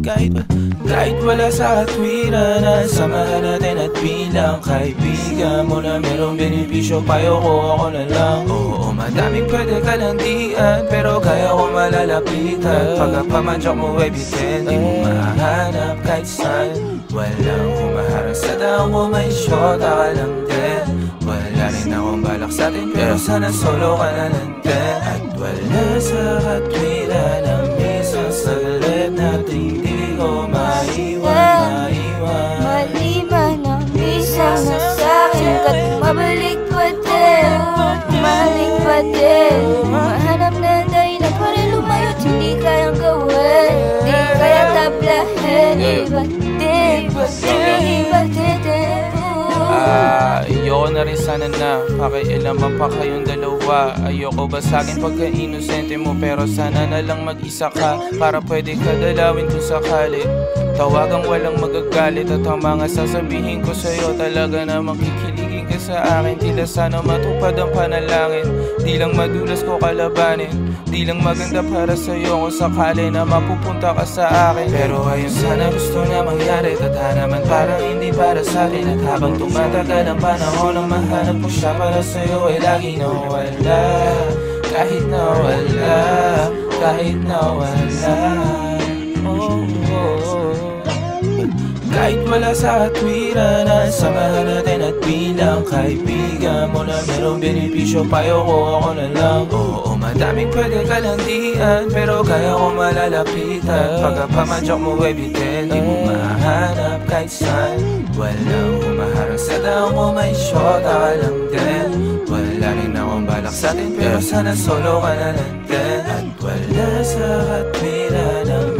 Kahit wala sa katwiran, samahan natin at bilang kaibigan mo na merong benepisyo, payo ko ako na lang. Oo, madaming pwede ka lang diyan, pero kaya ko malalapitan. Pagkapamadyak mo ay bitin, di mo mahanap kahit saan. Walang humaharang sa daan mo, may shota ka lang din. Wala rin akong balak sa atin, pero sana solo ka na lang din. At wala sa katwiran ang isang saglit na hindi ko maiwan. Maliban ang isang na sa'kin, kat mabalik pa din, malik pa din. Mahanap na tayo na parang lumayot, hindi kayang gawin, di kaya tablahin. Iba't din, iba't din. Ayoko na rin sana na pakialaman pa kayong dalawa. Ayoko basagin pagka-inosente mo, pero sana na lang mag-isa ka para pwede ka dalawin kung sakali. Tawagang walang magagalit at ang mga sasabihin ko sa'yo talaga na makikiligin ka sa akin. Tila sana matupad ang panalangin, di lang madulas ko kalabanin, di lang maganda para sa'yo kung sakali na mapupunta ka sa akin. Pero ayun sana gusto na mangyari, tadhana man parang hindi para sa'kin. At habang tumatagal ang panahon, ang mahanap ko siya para sa'yo ay lagi nawala. Kahit nawala, kahit nawala. Kahit wala sa katwiran, samahan natin at bilang kaibigan mo na merong benepisyo, payo ko ako na lang. Oo, madaming pwede ka lang diyan, pero kaya ko malalapitan. Pagkapamadyak mo ay bitin, di mo mahanap kahit saan. Walang humaharang sa daan mo, may shota ka lang din. Wala rin akong balak sa atin, pero sana solo ka na lang din. At wala sa katwiran ang